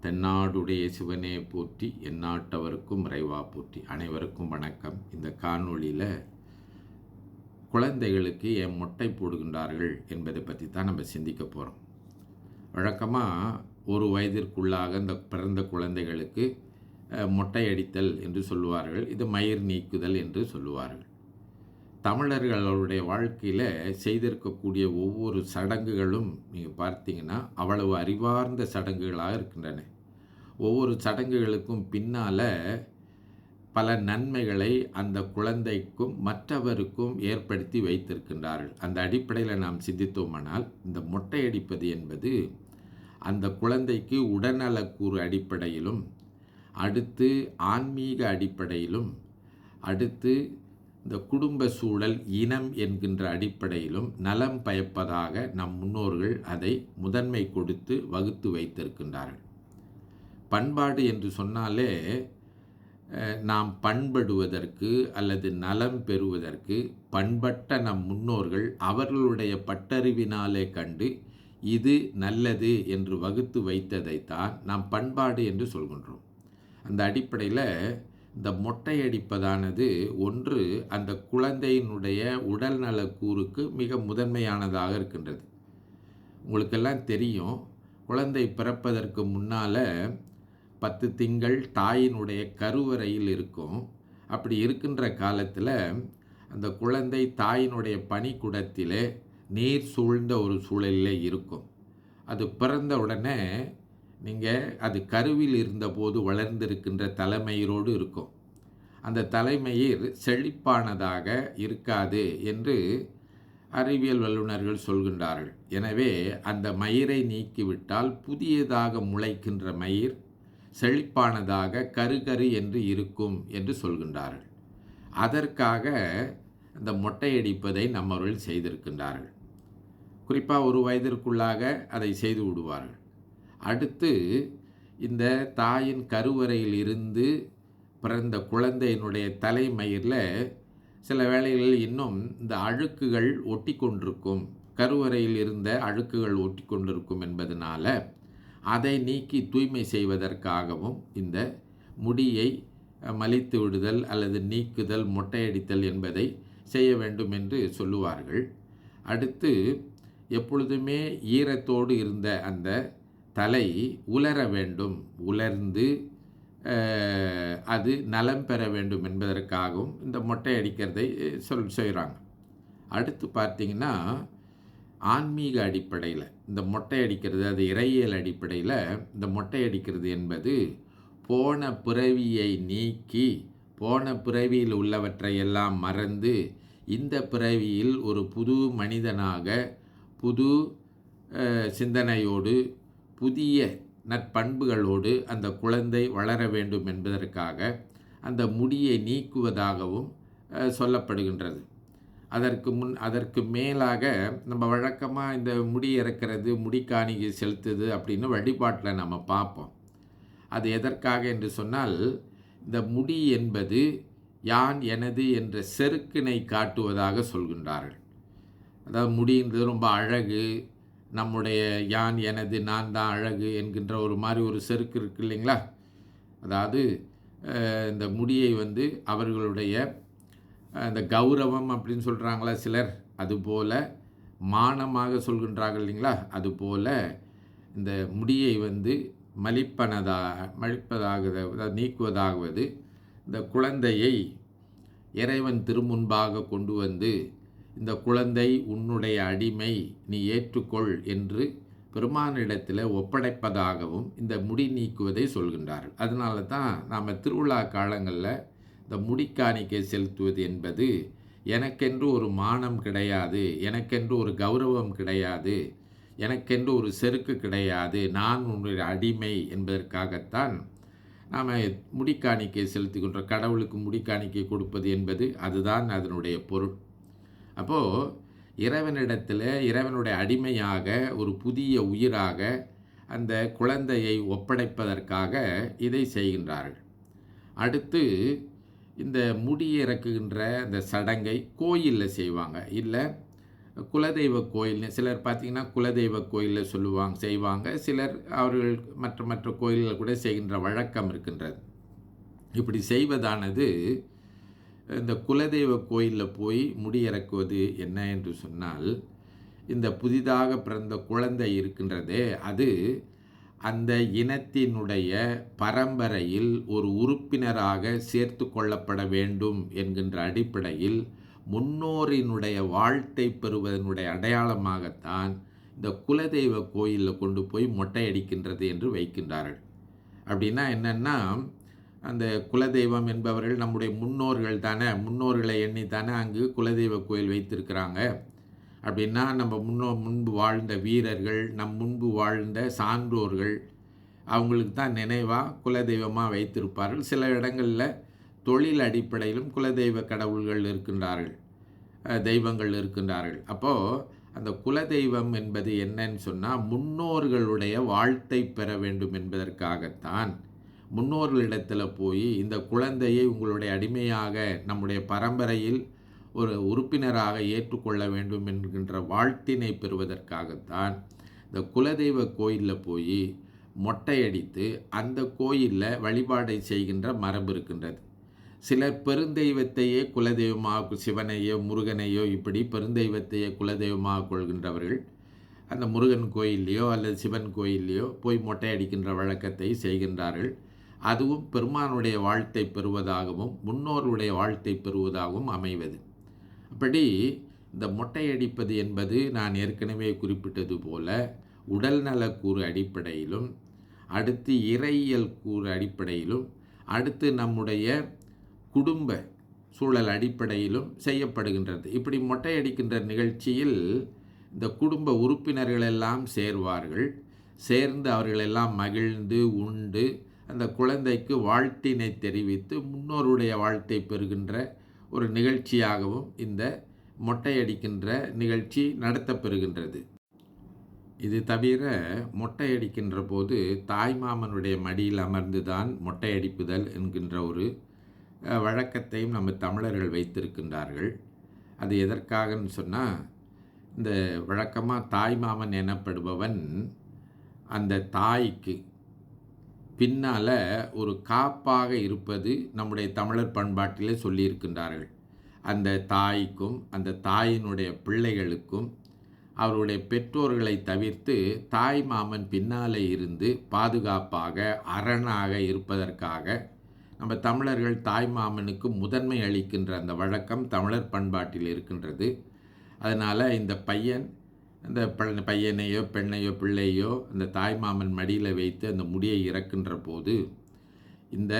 தென்னாடுடைய சிவனே போற்றி, எந்நாட்டவருக்கும் இறைவா போற்றி. அனைவருக்கும் வணக்கம். இந்த காணொளியில் குழந்தைகளுக்கு ஏன் மொட்டை போடுகின்றார்கள் என்பதை பற்றி தான் நம்ம சிந்திக்க போகிறோம். வழக்கமாக ஒரு வயதிற்குள்ளாக இந்த பிறந்த குழந்தைகளுக்கு மொட்டை அடித்தல் என்று சொல்லுவார்கள். இது மயிர் நீக்குதல் என்று சொல்லுவார்கள். தமிழர்களுடைய வாழ்க்கையில் செய்திருக்கக்கூடிய ஒவ்வொரு சடங்குகளும் நீங்கள் பார்த்தீங்கன்னா அவ்வளவு அறிவார்ந்த சடங்குகளாக இருக்கின்றன. ஒவ்வொரு சடங்குகளுக்கும் பின்னால் பல நன்மைகளை அந்த குழந்தைக்கும் மற்றவருக்கும் ஏற்படுத்தி வைத்திருக்கின்றார்கள். அந்த அடிப்படையில் நாம் சிந்தித்தோமானால் இந்த மொட்டை அடிப்பது என்பது அந்த குழந்தைக்கு உடல்நலக்கூறு அடிப்படையிலும், அடுத்து ஆன்மீக அடிப்படையிலும், அடுத்து இந்த குடும்ப சூழல், இனம் என்கின்ற அடிப்படையிலும் நலம் பயப்பதாக நம் முன்னோர்கள் அதை முதன்மை கொடுத்து வகுத்து வைத்திருக்கின்றார்கள். பண்பாடு என்று சொன்னாலே நாம் பண்படுவதற்கு அல்லது நலம் பெறுவதற்கு பண்பட்ட நம் முன்னோர்கள் அவர்களுடைய பட்டறிவினாலே கண்டு இது நல்லது என்று வகுத்து வைத்ததைத்தான் நாம் பண்பாடு என்று சொல்கின்றோம். அந்த அடிப்படையில் இந்த மொட்டை அடிப்பதானது ஒன்று அந்த குழந்தையினுடைய உடல் நலக்கூறுக்கு மிக முதன்மையானதாக இருக்கின்றது. உங்களுக்கெல்லாம் தெரியும், குழந்தை பிறப்பதற்கு முன்னால் 10 திங்கள் தாயினுடைய கருவறையில் இருக்கும். அப்படி இருக்கின்ற காலத்தில் அந்த குழந்தை தாயினுடைய பனிக்குடத்திலே நீர் சூழ்ந்த ஒரு சூழலில் இருக்கும். அது பிறந்த உடனே அது கருவில் இருந்தபோது வளர்ந்திருக்கின்ற தலைமயிரோடு இருக்கும். அந்த தலைமயிர் செழிப்பானதாக இருக்காது என்று அறிவியல் வல்லுநர்கள் சொல்கின்றார்கள். எனவே அந்த மயிரை நீக்கிவிட்டால் புதியதாக முளைக்கின்ற மயிர் செழிப்பானதாக கரு என்று இருக்கும் என்று சொல்கின்றார்கள். அதற்காக அந்த மொட்டையடிப்பதை நம்மவர்கள் செய்திருக்கின்றார்கள். குறிப்பாக ஒரு வயதிற்குள்ளாக அதை செய்து விடுவார்கள். அடுத்து இந்த தாயின் கருவறையில் இருந்து பிறந்த குழந்தையினுடைய தலைமயிரில் சில வேளைகளில் இன்னும் இந்த அழுக்குகள் ஒட்டி கொண்டிருக்கும். கருவறையில் இருந்த அழுக்குகள் ஒட்டி கொண்டிருக்கும் என்பதனால அதை நீக்கி தூய்மை செய்வதற்காகவும் இந்த முடியை மலித்து விடுதல் அல்லது நீக்குதல், மொட்டையடித்தல் என்பதை செய்ய வேண்டும் என்று சொல்லுவார்கள். அடுத்து எப்பொழுதுமே ஈரத்தோடு இருந்த அந்த தலை உலர வேண்டும், உலர்ந்து அது நலம் பெற வேண்டும் என்பதற்காகவும் இந்த மொட்டை அடிக்கிறதை செய்கிறாங்க. அடுத்து பார்த்திங்கன்னா ஆன்மீக அடிப்படையில் இந்த மொட்டை அடிக்கிறது, அது இறையியல் அடிப்படையில் இந்த மொட்டை அடிக்கிறது என்பது போன பிறவியை நீக்கி, போன பிறவியில் உள்ளவற்றை எல்லாம் மறந்து இந்த பிறவியில் ஒரு புது மனிதனாக, புது சிந்தனையோடு, புதிய நற்பண்புகளோடு அந்த குழந்தை வளர வேண்டும் என்பதற்காக அந்த முடியை நீக்குவதாகவும் சொல்லப்படுகின்றது. அதற்கு மேலாக நம்ம வழக்கமாக இந்த முடி இறக்கிறது, முடிக்காணிகை செலுத்துது அப்படின்னு வழிபாட்டில் நம்ம பார்ப்போம். அது எதற்காக என்று சொன்னால், இந்த முடி என்பது யான் எனது என்ற செருக்கினை காட்டுவதாக சொல்கின்றார்கள். அதாவது முடின்றது ரொம்ப அழகு, நம்முடைய யான் எனது நான் தான் அழகு என்கின்ற ஒரு மாதிரி ஒரு செருக்கு இருக்குது இல்லைங்களா. அதாவது இந்த முடியை அவர்களுடைய இந்த கௌரவம் அப்படின்னு சொல்கிறாங்களா சிலர், அதுபோல் மானமாக சொல்கின்றார்கள் இல்லைங்களா. அதுபோல் இந்த முடியை மலிப்பதாக நீக்குவதாகுவது இந்த குழந்தையை இறைவன் திருமுன்பாக கொண்டு இந்த குழந்தை உன்னுடைய அடிமை, நீ ஏற்றுக்கொள் என்று பெருமானிடத்தில் ஒப்படைப்பதாகவும் இந்த முடி நீக்குவதை சொல்கின்றார்கள். அதனால தான் நாம் திருவிழா காலங்களில் இந்த முடிக்காணிக்கை செலுத்துவது என்பது எனக்கென்று ஒரு மானம் கிடையாது, எனக்கென்று ஒரு கௌரவம் கிடையாது, எனக்கென்று ஒரு செருக்கு கிடையாது, நான் உன்னுடைய அடிமை என்பதற்காகத்தான் நாம் முடிக்காணிக்கை செலுத்துகின்ற, கடவுளுக்கு முடிக்காணிக்கை கொடுப்பது என்பது அதுதான் அதனுடைய பொருள். அப்போது இறைவனிடத்தில் இறைவனுடைய அடிமையாக ஒரு புதிய உயிராக அந்த குழந்தையை ஒப்படைப்பதற்காக இதை செய்கின்றார்கள். அடுத்து இந்த முடி இறக்குகின்ற அந்த சடங்கை கோயிலில் செய்வாங்க, இல்லை குலதெய்வ கோயில்னு சிலர் பார்த்திங்கன்னா குலதெய்வ கோயிலில் செய்வாங்க. சிலர் அவர்கள் மற்ற மற்ற கோயில்கள் கூட செய்கின்ற வழக்கம் இருக்கின்றது. இப்படி செய்வதானது இந்த குலதெய்வ கோயிலில் போய் முடியிறக்குவது என்ன என்று சொன்னால், இந்த புதிதாக பிறந்த குழந்தை இருக்கின்றதே, அது அந்த இனத்தினுடைய பரம்பரையில் ஒரு உறுப்பினராக சேர்த்து கொள்ளப்பட வேண்டும் என்கின்ற அடிப்படையில் முன்னோரினுடைய வாழ்த்தை பெறுவதனுடைய அடையாளமாகத்தான் இந்த குலதெய்வ கோயிலில் கொண்டு போய் மொட்டை அடிக்கின்றது என்று வைக்கின்றார்கள். அப்படின்னா என்னென்னா, அந்த குலதெய்வம் என்பவர்கள் நம்முடைய முன்னோர்கள் தானே, முன்னோர்களை எண்ணித்தானே அங்கு குலதெய்வ கோயில் வைத்திருக்கிறாங்க. அப்படின்னா நம்ம முன்பு வாழ்ந்த வீரர்கள், முன்பு வாழ்ந்த சான்றோர்கள், அவங்களுக்கு தான் நினைவாக குலதெய்வமாக வைத்திருப்பார்கள். சில இடங்களில் தொழில் அடிப்படையிலும் குலதெய்வ கடவுள்கள் இருக்கின்றார்கள், தெய்வங்கள் இருக்கின்றார்கள். அப்போது அந்த குலதெய்வம் என்பது என்னன்னு சொன்னால், முன்னோர்களுடைய வாழ்த்தை பெற வேண்டும் என்பதற்காகத்தான் முன்னோர்களிடத்தில் போய் இந்த குழந்தையை உங்களுடைய அடிமையாக நம்முடைய பரம்பரையில் ஒரு உறுப்பினராக ஏற்றுக்கொள்ள வேண்டும் என்கின்ற வாழ்த்தினை பெறுவதற்காகத்தான் இந்த குலதெய்வ கோயிலில் போய் மொட்டையடித்து அந்த கோயிலில் வழிபாடை செய்கின்ற மரபு இருக்கின்றது. சிலர் பெருந்தெய்வத்தையே குலதெய்வமாக, சிவனையோ முருகனையோ இப்படி பெருந்தெய்வத்தையே குலதெய்வமாக கொள்கின்றவர்கள் அந்த முருகன் கோயில்லையோ அல்லது சிவன் கோயில்லையோ போய் மொட்டை அடிக்கின்ற வழக்கத்தை செய்கின்றார்கள். அதுவும் பெருமானுடைய வாழ்த்தை பெறுவதாகவும் முன்னோருடைய வாழ்த்தை பெறுவதாகவும் அமைவது. அப்படி இந்த மொட்டையடிப்பது என்பது நான் ஏற்கனவே குறிப்பிட்டது போல உடல் நலக்கூறு அடிப்படையிலும், அடுத்து இறையியல் கூறு அடிப்படையிலும், அடுத்து நம்முடைய குடும்ப சூழல் அடிப்படையிலும் செய்யப்படுகின்றது. இப்படி மொட்டையடிக்கின்ற நிகழ்ச்சியில் இந்த குடும்ப உறுப்பினர்களெல்லாம் சேர்வார்கள். சேர்ந்து அவர்களெல்லாம் மகிழ்ந்து உண்டு அந்த குழந்தைக்கு வாழ்த்தினை தெரிவித்து முன்னோருடைய வாழ்த்தை பெறுகின்ற ஒரு நிகழ்ச்சியாகவும் இந்த மொட்டையடிக்கின்ற நிகழ்ச்சி நடத்தப்பெறுகின்றது. இது தவிர மொட்டையடிக்கின்ற போது தாய்மாமனுடைய மடியில் அமர்ந்து தான் மொட்டையடிப்புதல் என்கின்ற ஒரு வழக்கத்தையும் நம்ம தமிழர்கள் வைத்திருக்கின்றார்கள். அது எதற்காகன்னு சொன்னால், இந்த வழக்கமாக தாய்மாமன் எனப்படுபவன் அந்த தாய்க்கு பின்னால் ஒரு காப்பாக இருப்பது நம்முடைய தமிழர் பண்பாட்டிலே சொல்லியிருக்கின்றார்கள். அந்த தாய்க்கும் அந்த தாயினுடைய பிள்ளைகளுக்கும் அவருடைய பெற்றோர்களை தவிர்த்து தாய் மாமன் பின்னாலே இருந்து பாதுகாப்பாக அரணாக இருப்பதற்காக நம்ம தமிழர்கள் தாய் மாமனுக்கு முதன்மை அளிக்கின்ற அந்த வழக்கம் தமிழர் பண்பாட்டில் இருக்கின்றது. அதனால் இந்த அந்த பையனையோ பெண்ணையோ பிள்ளையோ அந்த தாய்மாமன் மடியில் வைத்து அந்த முடியை இறக்கின்ற போது இந்த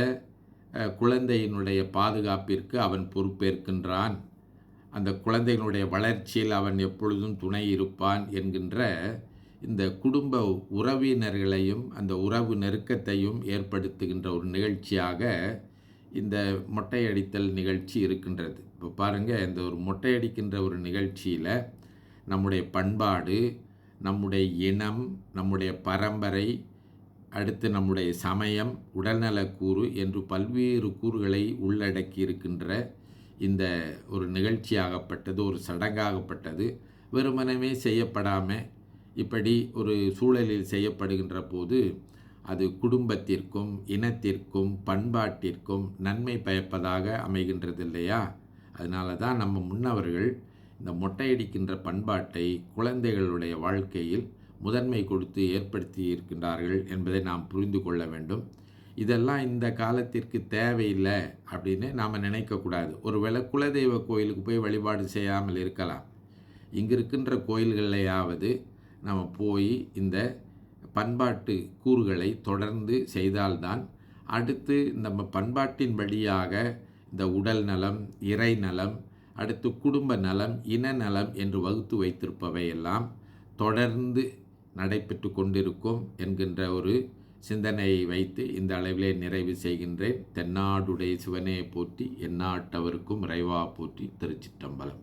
குழந்தையினுடைய பாதுகாப்பிற்கு அவன் பொறுப்பேற்கின்றான், அந்த குழந்தையினுடைய வளர்ச்சியில் அவன் எப்பொழுதும் துணை இருப்பான் என்கின்ற இந்த குடும்ப உறவினர்களையும் அந்த உறவு நெருக்கத்தையும் ஏற்படுத்துகின்ற ஒரு நிகழ்ச்சியாக இந்த மொட்டையடித்தல் நிகழ்ச்சி இருக்கின்றது. இப்போ பாருங்கள், இந்த ஒரு மொட்டையடிக்கின்ற ஒரு நிகழ்ச்சியில் நம்முடைய பண்பாடு, நம்முடைய இனம், நம்முடைய பரம்பரை, அடுத்து நம்முடைய சமயம், உடல்நலக்கூறு என்று பல்வேறு கூறுகளை உள்ளடக்கி இருக்கின்ற இந்த ஒரு நிகழ்ச்சியாகப்பட்டது, ஒரு சடங்காகப்பட்டது வெறுமனவே செய்யப்படாமல் இப்படி ஒரு சூழலில் செய்யப்படுகின்ற போது அது குடும்பத்திற்கும் இனத்திற்கும் பண்பாட்டிற்கும் நன்மை பயப்பதாக அமைகின்றது இல்லையா? அதனால தான் நம்ம முன்னவர்கள் இந்த மொட்டையடிக்கின்ற பண்பாட்டை குழந்தைகளுடைய வாழ்க்கையில் முதன்மை கொடுத்து ஏற்படுத்தி இருக்கின்றார்கள் என்பதை நாம் புரிந்து கொள்ள வேண்டும். இதெல்லாம் இந்த காலத்திற்கு தேவையில்லை அப்படின்னு நாம் நினைக்கக்கூடாது. ஒருவேளை குலதெய்வ கோயிலுக்கு போய் வழிபாடு செய்யாமல் இருக்கலாம். இங்கே இருக்கின்ற கோயில்களையாவது நம்ம போய் இந்த பண்பாட்டு கூறுகளை தொடர்ந்து செய்தால்தான் அடுத்து நம்ம பண்பாட்டின் வழியாக இந்த உடல் நலம், இறை நலம், அடுத்து குடும்ப நலம், இன நலம் என்று வகுத்து வைத்திருப்பவையெல்லாம் தொடர்ந்து நடைபெற்று கொண்டிருக்கும் என்கின்ற ஒரு சிந்தனையை வைத்து இந்த அளவிலே நிறைவு செய்கின்றேன். தென்னாடுடைய சிவனே போற்றி, எந்நாட்டவருக்கும் இறைவா போற்றி. திருச்சிற்றம்பலம்.